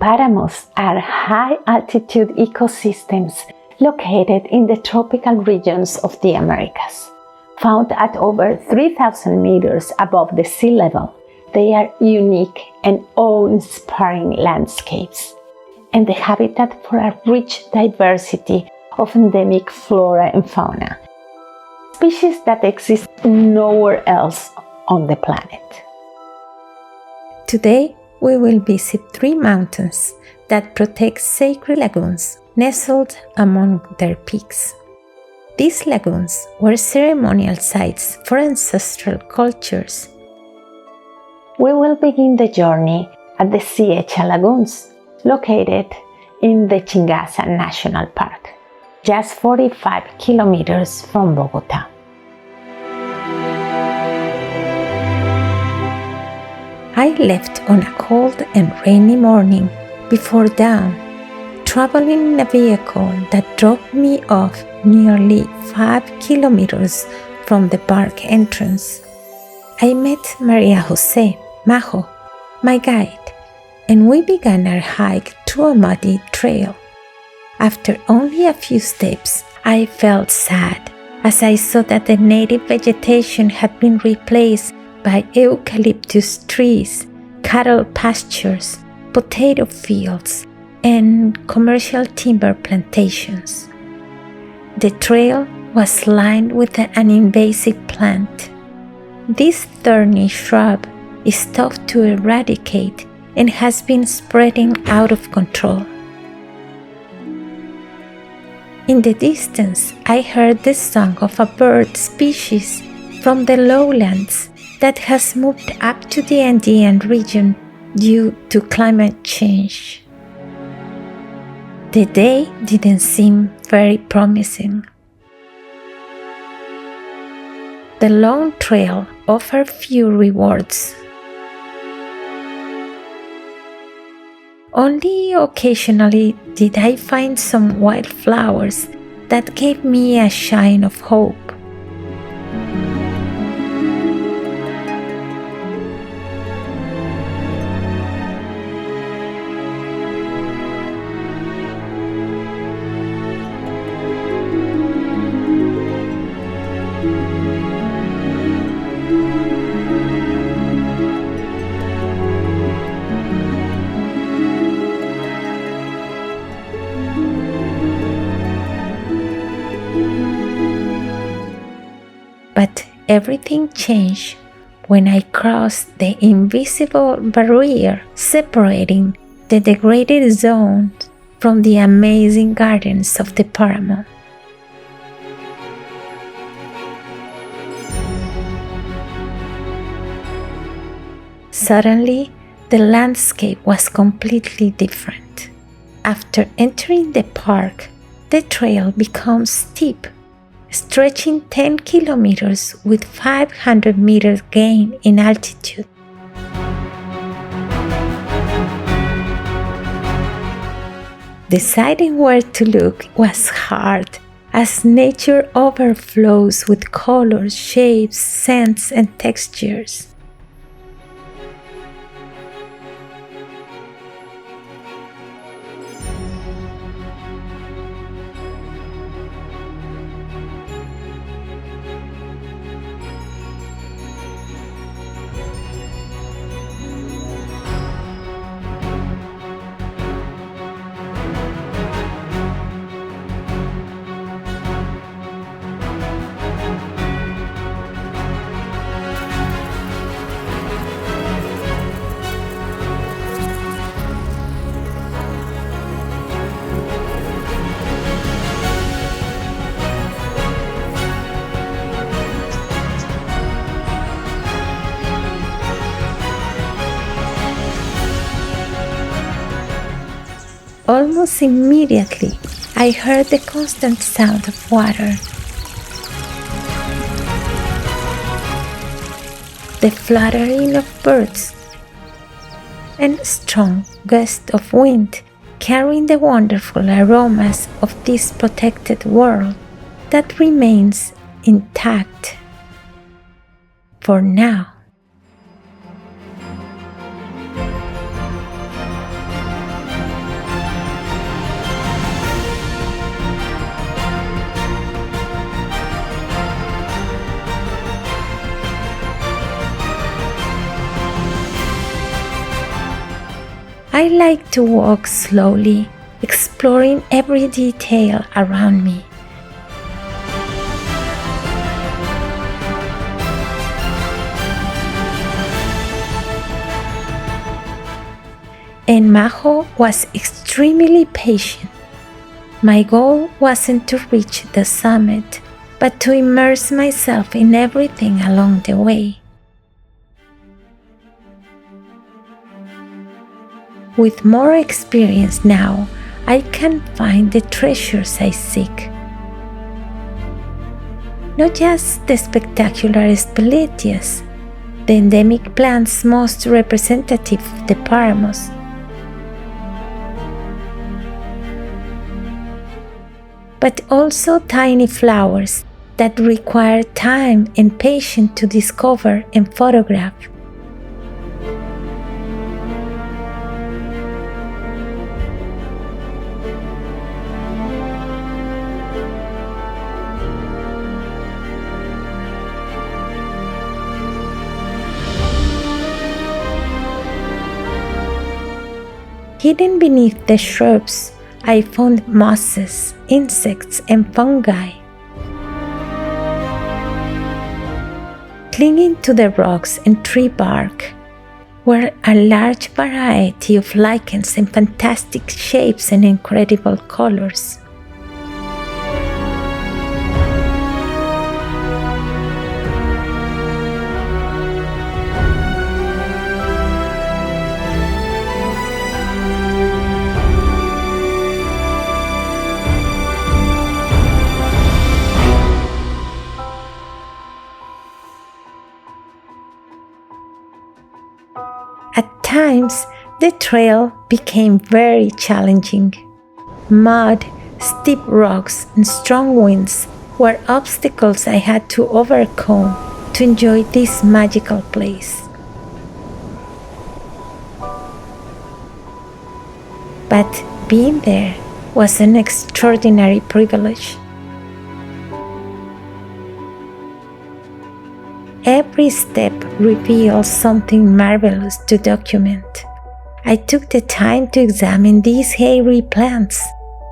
Páramos are high-altitude ecosystems located in the tropical regions of the Americas. Found at over 3,000 meters above the sea level, they are unique and awe-inspiring landscapes, and the habitat for a rich diversity of endemic flora and fauna, species that exist nowhere else on the planet. Today, we will visit 3 mountains that protect sacred lagoons nestled among their peaks. These lagoons were ceremonial sites for ancestral cultures. We will begin the journey at the Ciecha Lagoons, located in the Chingaza National Park, just 45 kilometers from Bogota. I left on a cold and rainy morning before dawn, traveling in a vehicle that dropped me off nearly 5 kilometers from the park entrance. I met Maria Jose, Majo, my guide, and we began our hike through a muddy trail. After only a few steps, I felt sad as I saw that the native vegetation had been replaced by eucalyptus trees, cattle pastures, potato fields, and commercial timber plantations. The trail was lined with an invasive plant. This thorny shrub is tough to eradicate and has been spreading out of control. In the distance, I heard the song of a bird species from the lowlands that has moved up to the Andean region due to climate change. The day didn't seem very promising. The long trail offered few rewards. Only occasionally did I find some wildflowers that gave me a shine of hope. But everything changed when I crossed the invisible barrier separating the degraded zone from the amazing gardens of the Páramos. Suddenly, the landscape was completely different. After entering the park, the trail becomes steep, stretching 10 kilometers with 500 meters gain in altitude. Deciding where to look was hard, as nature overflows with colors, shapes, scents, and textures. Almost immediately, I heard the constant sound of water. The fluttering of birds, and a strong gust of wind carrying the wonderful aromas of this protected world that remains intact for now. I like to walk slowly, exploring every detail around me. And Majo was extremely patient. My goal wasn't to reach the summit, but to immerse myself in everything along the way. With more experience now, I can find the treasures I seek. Not just the spectacular speletias, the endemic plants most representative of the Páramos, but also tiny flowers that require time and patience to discover and photograph. Hidden beneath the shrubs, I found mosses, insects, and fungi. Clinging to the rocks and tree bark were a large variety of lichens in fantastic shapes and incredible colors. At times, the trail became very challenging. Mud, steep rocks, and strong winds were obstacles I had to overcome to enjoy this magical place. But being there was an extraordinary privilege. Every step reveals something marvelous to document. I took the time to examine these hairy plants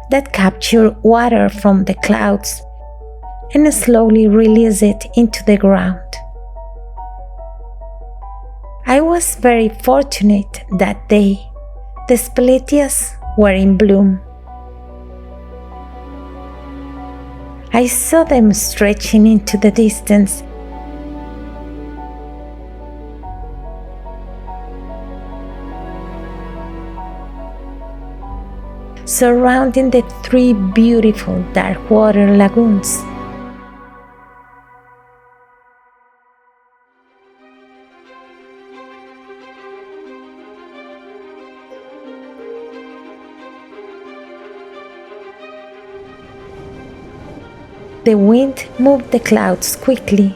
that capture water from the clouds and slowly release it into the ground. I was very fortunate that day. The speletias were in bloom. I saw them stretching into the distance, surrounding the three beautiful dark water lagoons. The wind moved the clouds quickly.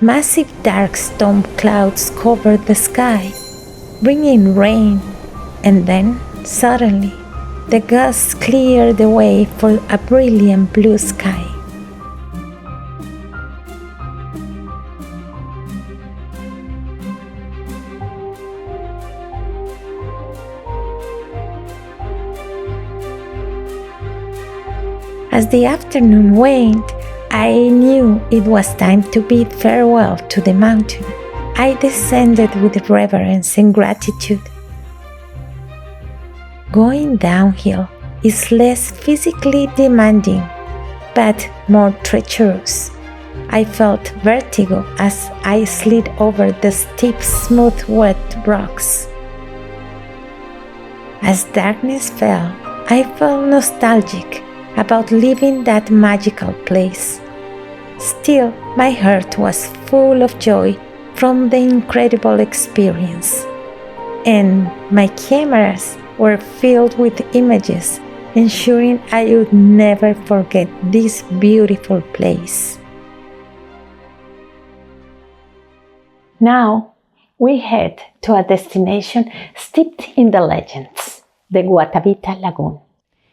Massive dark storm clouds covered the sky, bringing rain, and then suddenly the gusts cleared the way for a brilliant blue sky. As the afternoon waned, I knew it was time to bid farewell to the mountain. I descended with reverence and gratitude. Going downhill is less physically demanding, but more treacherous. I felt vertigo as I slid over the steep, smooth, wet rocks. As darkness fell, I felt nostalgic about leaving that magical place. Still, my heart was full of joy from the incredible experience, and my cameras were filled with images, ensuring I would never forget this beautiful place. Now, we head to a destination steeped in the legends, the Guatavita Lagoon.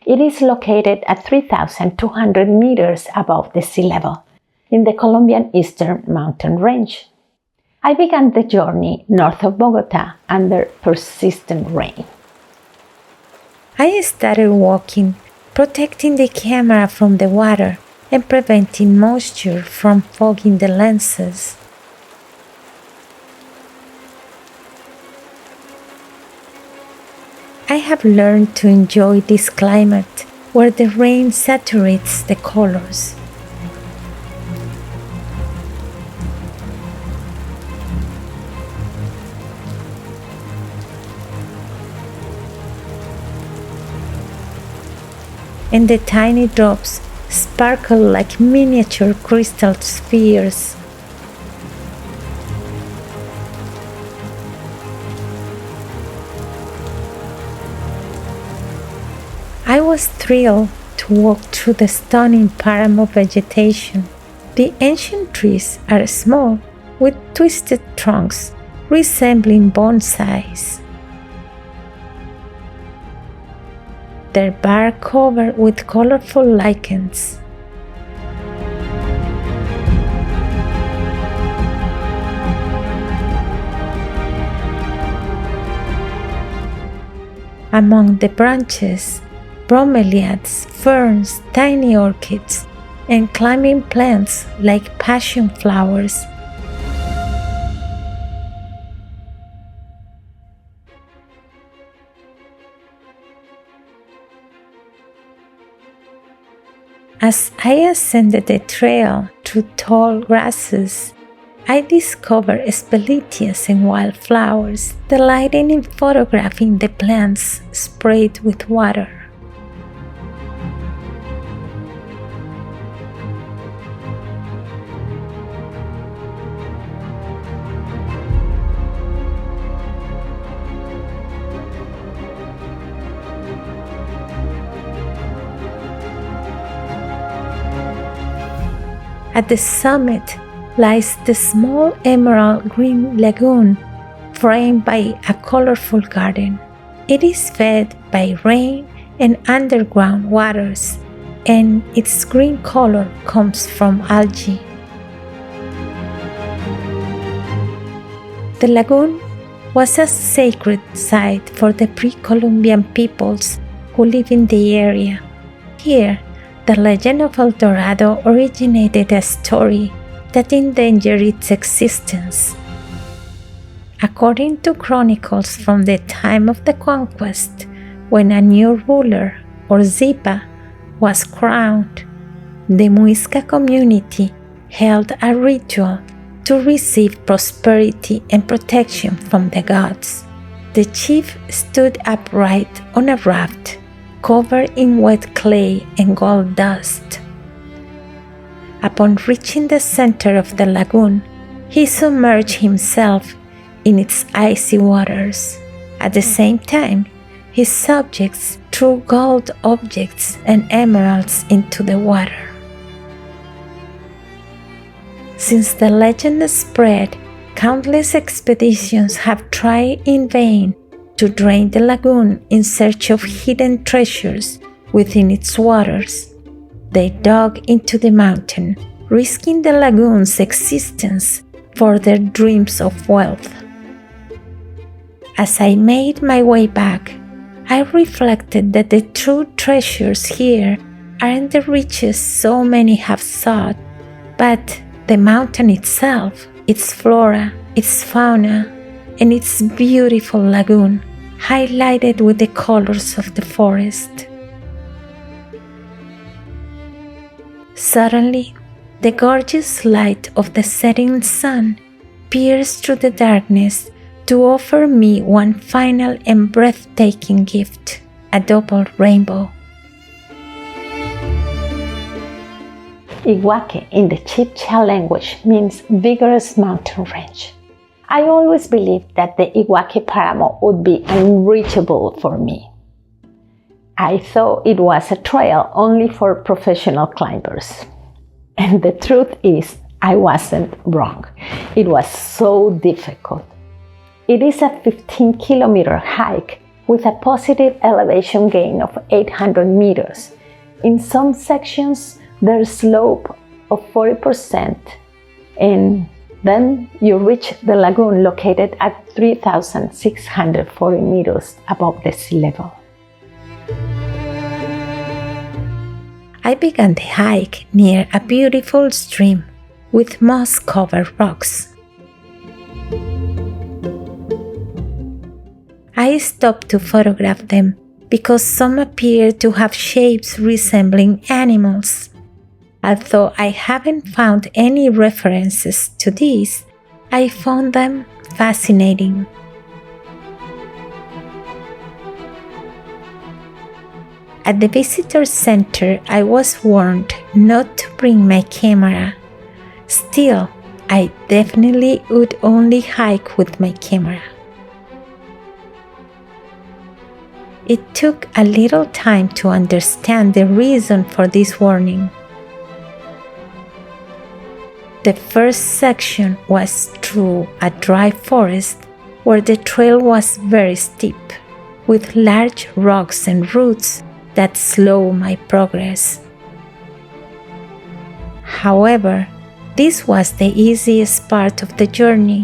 It is located at 3,200 meters above the sea level in the Colombian Eastern Mountain Range. I began the journey north of Bogota under persistent rain. I started walking, protecting the camera from the water and preventing moisture from fogging the lenses. I have learned to enjoy this climate where the rain saturates the colors. And the tiny drops sparkle like miniature crystal spheres. I was thrilled to walk through the stunning Páramo vegetation. The ancient trees are small, with twisted trunks resembling bonsais. Their bark covered with colorful lichens. Among the branches, bromeliads, ferns, tiny orchids, and climbing plants like passion flowers. As I ascended the trail through tall grasses, I discovered speletias and wildflowers, delighting in photographing the plants sprayed with water. At the summit lies the small emerald green lagoon framed by a colorful garden. It is fed by rain and underground waters, and its green color comes from algae. The lagoon was a sacred site for the pre-Columbian peoples who live in the area. Here, the legend of El Dorado originated a story that endangered its existence. According to chronicles from the time of the conquest, when a new ruler, or Zipa, was crowned, the Muisca community held a ritual to receive prosperity and protection from the gods. The chief stood upright on a raft covered in wet clay and gold dust. Upon reaching the center of the lagoon, he submerged himself in its icy waters. At the same time, his subjects threw gold objects and emeralds into the water. Since the legend spread, countless expeditions have tried in vain to drain the lagoon in search of hidden treasures within its waters. They dug into the mountain, risking the lagoon's existence for their dreams of wealth. As I made my way back, I reflected that the true treasures here aren't the riches so many have sought, but the mountain itself, its flora, its fauna, and its beautiful lagoon, highlighted with the colors of the forest. Suddenly, the gorgeous light of the setting sun pierced through the darkness to offer me one final and breathtaking gift, a double rainbow. Iguaque in the Chibcha language means vigorous mountain range. I always believed that the Iguaque Páramo would be unreachable for me. I thought it was a trail only for professional climbers. And the truth is, I wasn't wrong. It was so difficult. It is a 15-kilometer hike with a positive elevation gain of 800 meters. In some sections, there's slope of 40%, and then you reach the lagoon located at 3,640 meters above the sea level. I began the hike near a beautiful stream with moss-covered rocks. I stopped to photograph them because some appeared to have shapes resembling animals. Although I haven't found any references to these, I found them fascinating. At the visitor center, I was warned not to bring my camera. Still, I definitely would only hike with my camera. It took a little time to understand the reason for this warning. The first section was through a dry forest where the trail was very steep, with large rocks and roots that slow my progress. However, this was the easiest part of the journey.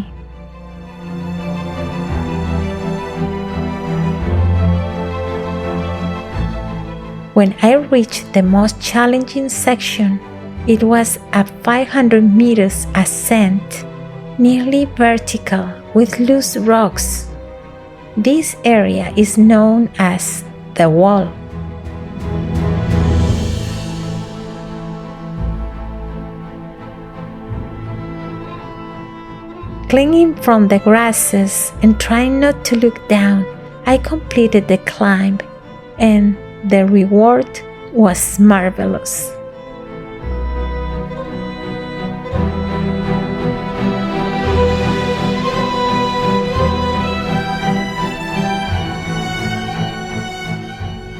When I reached the most challenging section, it was a 500 meters ascent, nearly vertical with loose rocks. This area is known as the wall. Clinging from the grasses and trying not to look down, I completed the climb, and the reward was marvelous.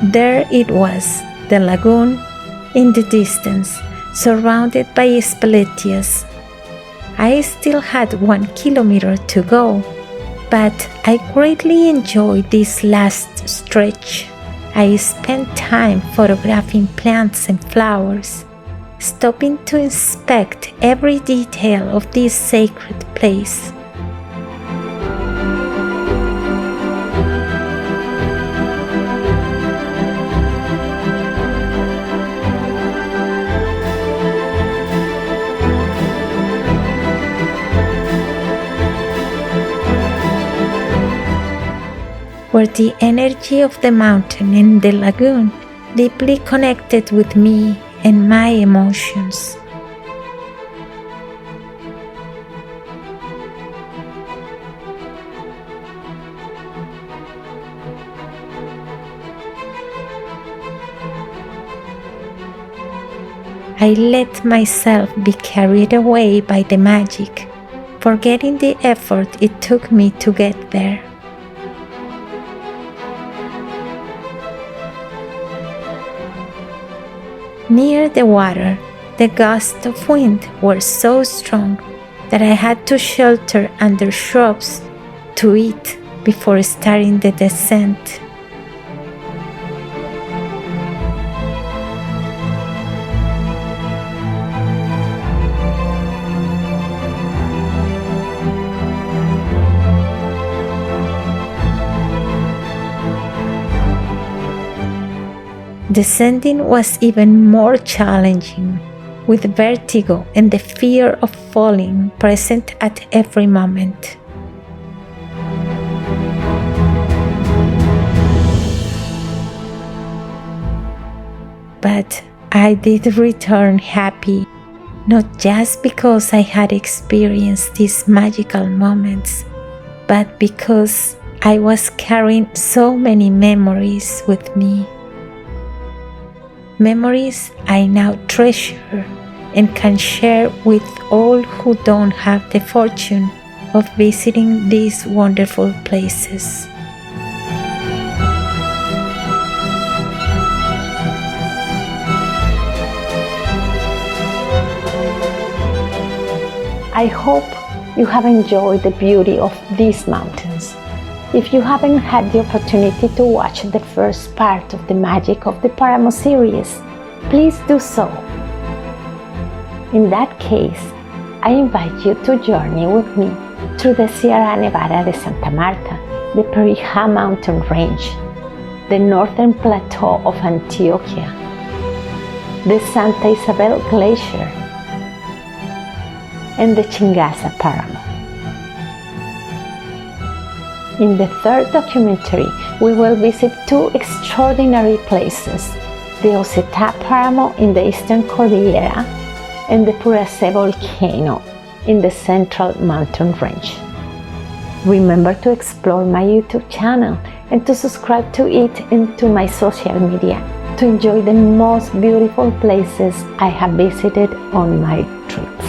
There it was, the lagoon in the distance, surrounded by speleteas. I still had 1 kilometer to go, but I greatly enjoyed this last stretch. I spent time photographing plants and flowers, stopping to inspect every detail of this sacred place. Where the energy of the mountain and the lagoon deeply connected with me and my emotions. I let myself be carried away by the magic, forgetting the effort it took me to get there. Near the water, the gusts of wind were so strong that I had to shelter under shrubs to eat before starting the descent. Descending was even more challenging, with vertigo and the fear of falling present at every moment. But I did return happy, not just because I had experienced these magical moments, but because I was carrying so many memories with me. Memories I now treasure and can share with all who don't have the fortune of visiting these wonderful places. I hope you have enjoyed the beauty of these mountains. If you haven't had the opportunity to watch the first part of the magic of the Páramos series, please do so. In that case, I invite you to journey with me through the Sierra Nevada de Santa Marta, the Perijá mountain range, the northern plateau of Antioquia, the Santa Isabel Glacier, and the Chingasa Páramo. In the third documentary, we will visit two extraordinary places, the Osetá Páramo in the Eastern Cordillera and the Puracé volcano in the Central Mountain Range. Remember to explore my YouTube channel and to subscribe to it and to my social media to enjoy the most beautiful places I have visited on my trips.